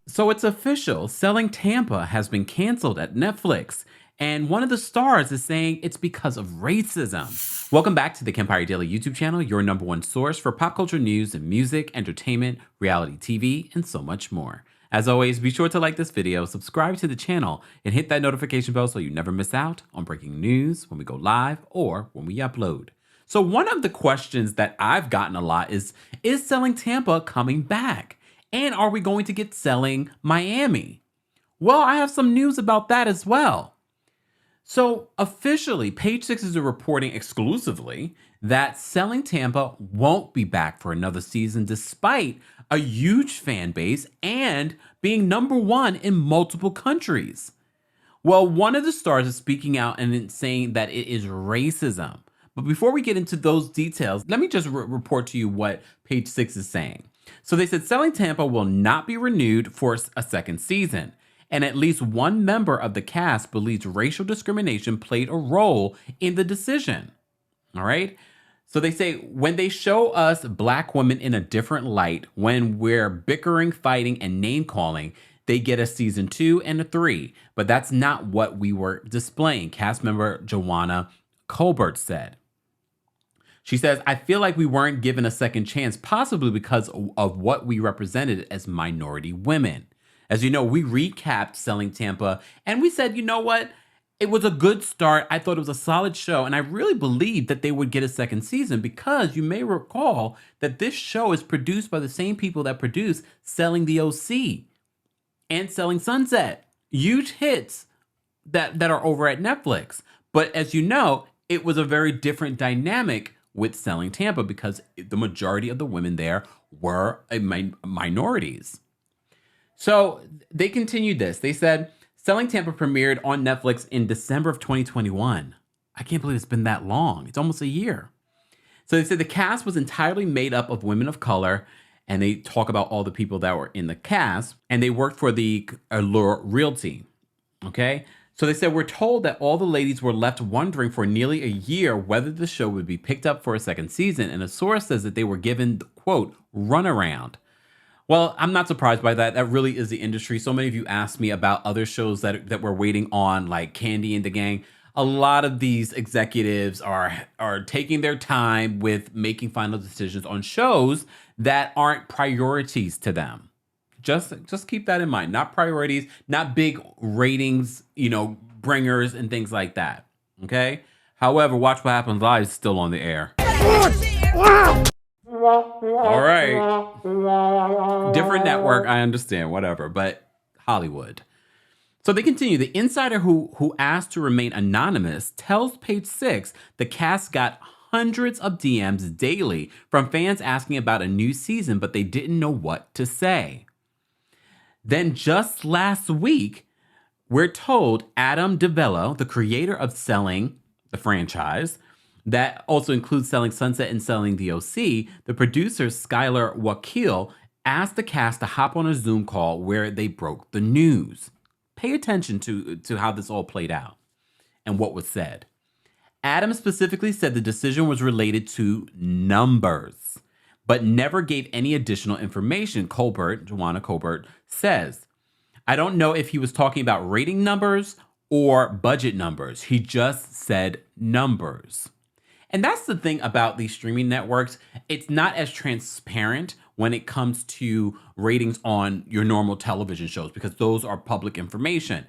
So it's official. Selling Tampa has been canceled at Netflix. And one of the stars is saying it's because of racism. Welcome back to the Kempire Daily YouTube channel, your number one source for pop culture news and music, entertainment, reality TV, and so much more. As always, be sure to like this video, subscribe to the channel, and hit that notification bell so you never miss out on breaking news when we go live or when we upload. So one of the questions that I've gotten a lot is Selling Tampa coming back? And are we going to get Selling Miami? Well, I have some news about that as well. So officially, Page Six is reporting exclusively that Selling Tampa won't be back for another season despite a huge fan base and being number one in multiple countries. Well, one of the stars is speaking out and saying that it is racism. But before we get into those details, let me just report to you what Page Six is saying. So they said Selling Tampa will not be renewed for a second season. And at least one member of the cast believes racial discrimination played a role in the decision. All right. So they say when they show us Black women in a different light, when we're bickering, fighting, and name calling, they get a season 2 and a 3. But that's not what we were displaying, cast member Juwanna Colbert said. She says, I feel like we weren't given a second chance, possibly because of what we represented as minority women. As you know, we recapped Selling Tampa and we said, you know what? It was a good start. I thought it was a solid show. And I really believed that they would get a second season because you may recall that this show is produced by the same people that produced Selling the OC and Selling Sunset. Huge hits that are over at Netflix. But as you know, it was a very different dynamic with Selling Tampa because the majority of the women there were minorities. So they continued this. They said, Selling Tampa premiered on Netflix in December of 2021. I can't believe it's been that long. It's almost a year. So they said the cast was entirely made up of women of color, and they talk about all the people that were in the cast, and they worked for the Allure Realty. Okay? So they said, we're told that all the ladies were left wondering for nearly a year whether the show would be picked up for a second season, and a source says that they were given, quote, runaround. Well, I'm not surprised by that. That really is the industry. So many of you asked me about other shows that we're waiting on, like Candy and the Gang. A lot of these executives are taking their time with making final decisions on shows that aren't priorities to them. Just keep that in mind. Not priorities, not big ratings, bringers and things like that. Okay? However, Watch What Happens Live is still on the air. All right. Different network, I understand, whatever, but Hollywood. So they continue. The insider who asked to remain anonymous tells Page Six the cast got hundreds of DMs daily from fans asking about a new season, but they didn't know what to say. Then just last week, we're told Adam DeVello, the creator of Selling, the franchise, that also includes Selling Sunset and Selling the OC, the producer Skylar Wakil asked the cast to hop on a Zoom call where they broke the news. Pay attention to how this all played out and what was said. Adam specifically said the decision was related to numbers, but never gave any additional information. Juwanna Colbert says, I don't know if he was talking about rating numbers or budget numbers. He just said numbers. And that's the thing about these streaming networks. It's not as transparent when it comes to ratings on your normal television shows because those are public information.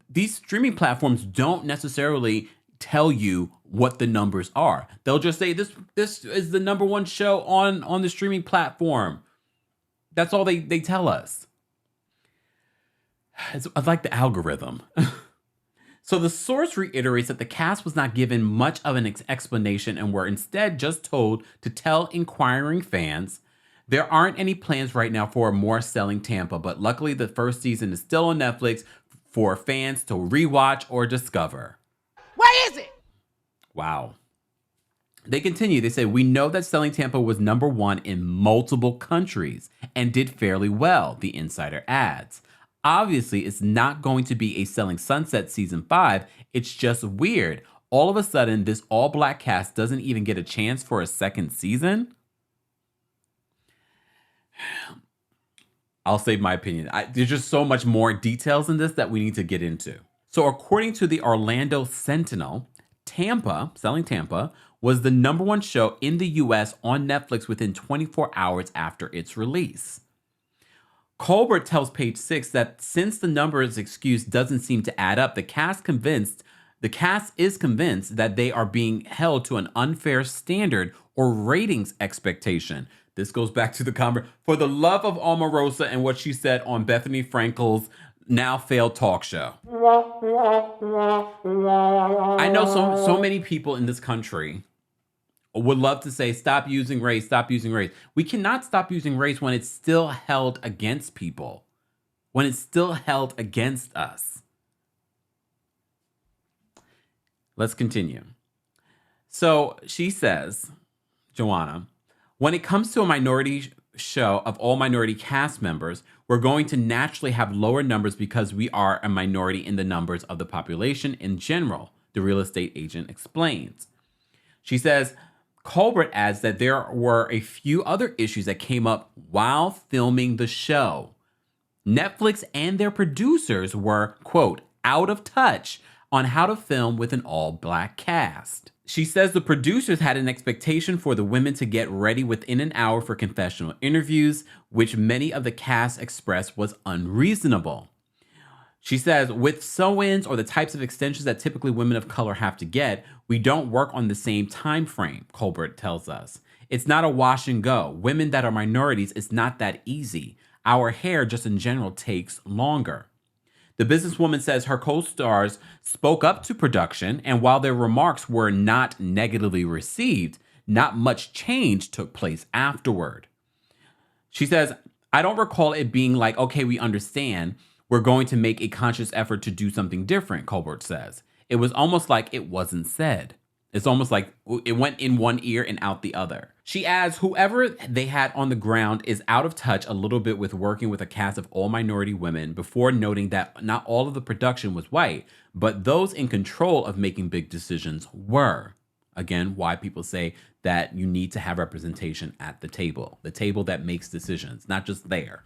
These streaming platforms don't necessarily tell you what the numbers are. They'll just say this is the number one show on the streaming platform. That's all they tell us. It's like the algorithm. So the source reiterates that the cast was not given much of an explanation and were instead just told to tell inquiring fans, there aren't any plans right now for more Selling Tampa, but luckily the first season is still on Netflix for fans to rewatch or discover. Where is it? Wow. They continue. They say, we know that Selling Tampa was number one in multiple countries and did fairly well, the insider adds. Obviously, it's not going to be a Selling Sunset season 5. It's just weird. All of a sudden, this all-black cast doesn't even get a chance for a second season. I'll save my opinion. There's just so much more details in this that we need to get into. So according to the Orlando Sentinel, Selling Tampa, was the #1 show in the US on Netflix within 24 hours after its release. Colbert tells Page 6 that since the numbers excuse doesn't seem to add up, the cast is convinced that they are being held to an unfair standard or ratings expectation. This goes back to the conversation for the love of Omarosa and what she said on Bethany Frankel's now failed talk show. I know so many people in this country would love to say, stop using race, stop using race. We cannot stop using race when it's still held against people, when it's still held against us. Let's continue. So she says, Juwanna, when it comes to a minority show of all minority cast members, we're going to naturally have lower numbers because we are a minority in the numbers of the population in general, the real estate agent explains. She says, Colbert adds that there were a few other issues that came up while filming the show. Netflix and their producers were, quote, out of touch on how to film with an all-black cast. She says the producers had an expectation for the women to get ready within an hour for confessional interviews, which many of the cast expressed was unreasonable. She says, with sew-ins or the types of extensions that typically women of color have to get, we don't work on the same time frame, Colbert tells us. It's not a wash and go. Women that are minorities, it's not that easy. Our hair just in general takes longer. The businesswoman says her co-stars spoke up to production, and while their remarks were not negatively received, not much change took place afterward. She says, I don't recall it being like, okay, we understand. We're going to make a conscious effort to do something different, Colbert says. It was almost like it wasn't said. It's almost like it went in one ear and out the other. She adds, whoever they had on the ground is out of touch a little bit with working with a cast of all minority women, before noting that not all of the production was white, but those in control of making big decisions were. Again, why people say that you need to have representation at the table that makes decisions, not just there.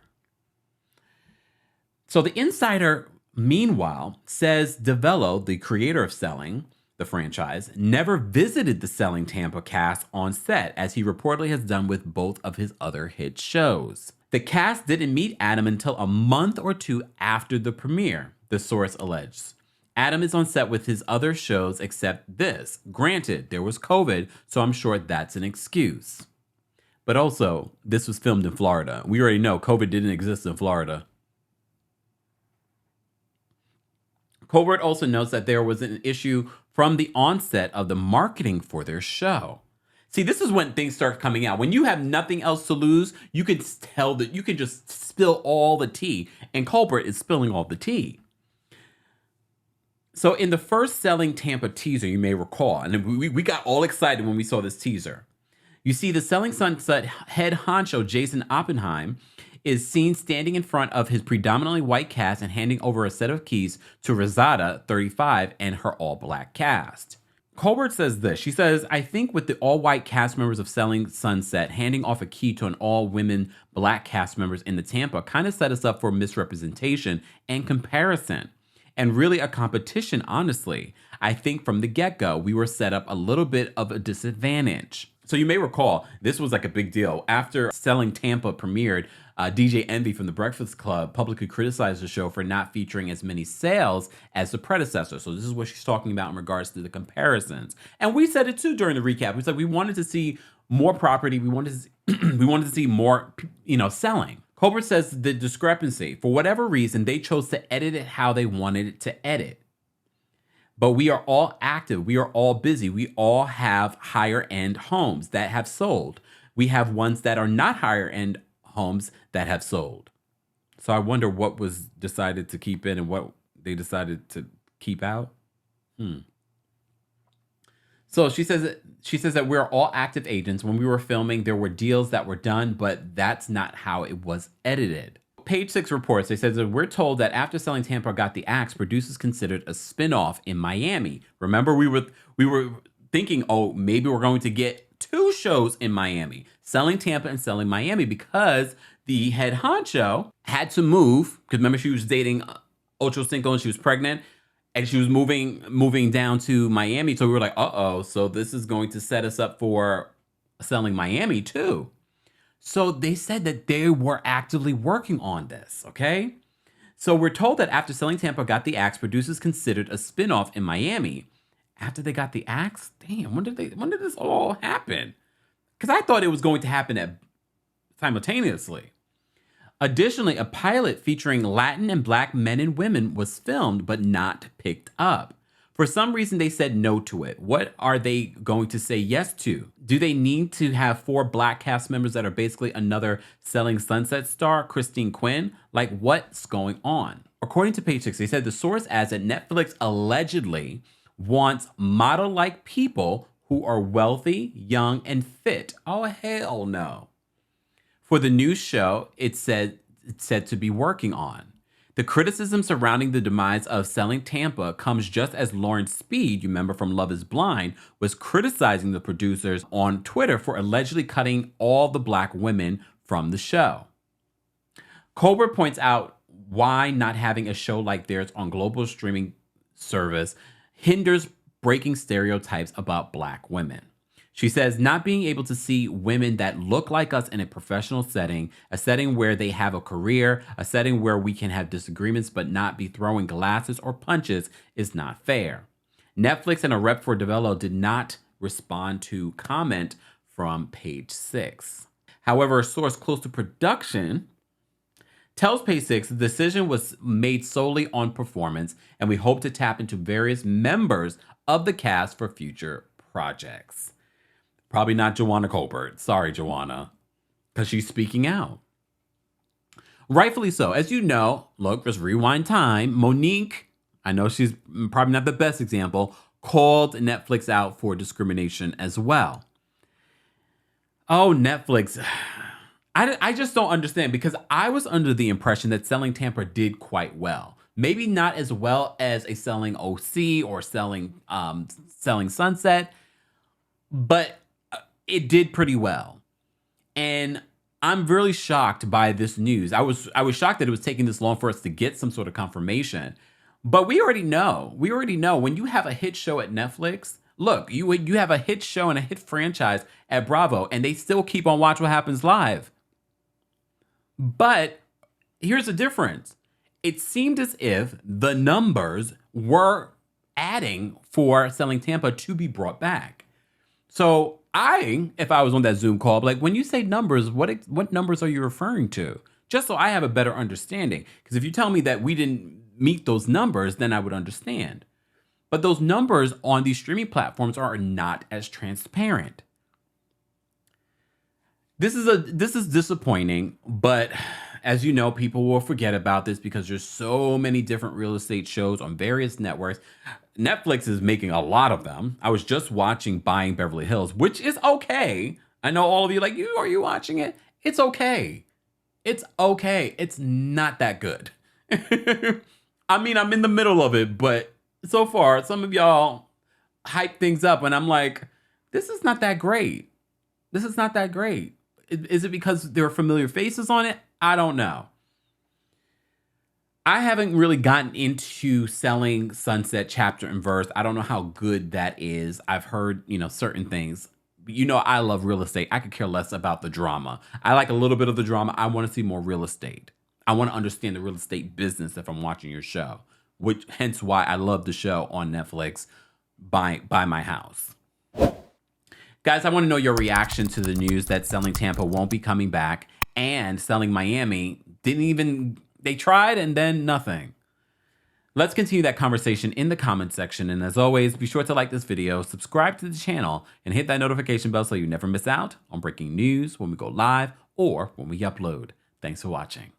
So the insider, meanwhile, says DeVello, the creator of Selling, the franchise, never visited the Selling Tampa cast on set, as he reportedly has done with both of his other hit shows. The cast didn't meet Adam until a month or two after the premiere, the source alleges. Adam is on set with his other shows except this. Granted, there was COVID, so I'm sure that's an excuse. But also, this was filmed in Florida. We already know COVID didn't exist in Florida. Colbert also notes that there was an issue from the onset of the marketing for their show. See, this is when things start coming out. When you have nothing else to lose, you can tell that you can just spill all the tea. And Colbert is spilling all the tea. So in the first Selling Tampa teaser, you may recall, and we got all excited when we saw this teaser. You see the Selling Sunset head honcho, Jason Oppenheim, is seen standing in front of his predominantly white cast and handing over a set of keys to Rosada, 35, and her all-black cast. Colbert says this. She says, I think with the all-white cast members of Selling Sunset handing off a key to an all-women black cast members in the Tampa kind of set us up for misrepresentation and comparison. And really a competition, honestly. I think from the get-go, we were set up a little bit of a disadvantage. So you may recall, this was like a big deal. After Selling Tampa premiered, DJ Envy from The Breakfast Club publicly criticized the show for not featuring as many sales as the predecessor. So this is what she's talking about in regards to the comparisons. And we said it too during the recap. We said we wanted to see more property. We wanted to see more, selling. Colbert says the discrepancy, for whatever reason, they chose to edit it how they wanted it to edit. But we are all active. We are all busy. We all have higher end homes that have sold. We have ones that are not higher end homes that have sold. So I wonder what was decided to keep in and what they decided to keep out. So she says that we're all active agents. When we were filming, there were deals that were done, but that's not how it was edited. Page 6 reports, they said that we're told that after Selling Tampa got the axe, producers considered a spinoff in Miami. Remember, we were thinking, oh, maybe we're going to get 2 shows in Miami, Selling Tampa and Selling Miami, because the head honcho had to move, because remember she was dating Ocho Cinco and she was pregnant, and she was moving down to Miami. So we were like, uh-oh, so this is going to set us up for selling Miami too. So they said that they were actively working on this, okay? So we're told that after Selling Tampa got the axe, producers considered a spinoff in Miami. After they got the axe? Damn, when did this all happen? Because I thought it was going to happen simultaneously. Additionally, a pilot featuring Latin and Black men and women was filmed but not picked up. For some reason, they said no to it. What are they going to say yes to? Do they need to have 4 Black cast members that are basically another Selling Sunset star, Christine Quinn? Like, what's going on? According to Page 6, they said the source adds that Netflix allegedly wants model-like people who are wealthy, young, and fit. Oh, hell no. For the new show, it's said to be working on. The criticism surrounding the demise of Selling Tampa comes just as Lauren Speed, you remember from Love is Blind, was criticizing the producers on Twitter for allegedly cutting all the Black women from the show. Colbert points out why not having a show like theirs on global streaming service hinders breaking stereotypes about Black women. She says, not being able to see women that look like us in a professional setting, a setting where they have a career, a setting where we can have disagreements but not be throwing glasses or punches is not fair. Netflix and a rep for Devello did not respond to comment from Page 6. However, a source close to production tells Page 6 the decision was made solely on performance, and we hope to tap into various members of the cast for future projects. Probably not Juwanna Colbert. Sorry, Juwanna. Because she's speaking out. Rightfully so. As you know, look, just rewind time. Monique, I know she's probably not the best example, called Netflix out for discrimination as well. Oh, Netflix. I just don't understand, because I was under the impression that Selling Tampa did quite well. Maybe not as well as a Selling OC or Selling Sunset, but it did pretty well. And I'm really shocked by this news. I was shocked that it was taking this long for us to get some sort of confirmation. But we already know. We already know when you have a hit show at Netflix, look, you have a hit show and a hit franchise at Bravo, and they still keep on Watch What Happens Live. But here's the difference. It seemed as if the numbers were adding for Selling Tampa to be brought back. So if I was on that Zoom call, like, when you say numbers, what numbers are you referring to? Just so I have a better understanding. Because if you tell me that we didn't meet those numbers, then I would understand. But those numbers on these streaming platforms are not as transparent. This is disappointing, but as you know, people will forget about this because there's so many different real estate shows on various networks. Netflix is making a lot of them. I was just watching Buying Beverly Hills, which is okay. I know all of you like, are you watching it? It's okay. It's okay. It's not that good. I mean, I'm in the middle of it, but so far, some of y'all hype things up, and I'm like, this is not that great. This is not that great. Is it because there are familiar faces on it? I don't know. I haven't really gotten into Selling Sunset chapter and verse. I don't know how good that is. I've heard, certain things. I love real estate. I could care less about the drama. I like a little bit of the drama. I want to see more real estate. I want to understand the real estate business if I'm watching your show, hence why I love the show on Netflix, Buy My House. Guys, I want to know your reaction to the news that Selling Tampa won't be coming back, and Selling Miami they tried and then nothing. Let's continue that conversation in the comment section. And as always, be sure to like this video, subscribe to the channel, and hit that notification bell so you never miss out on breaking news when we go live or when we upload. Thanks for watching.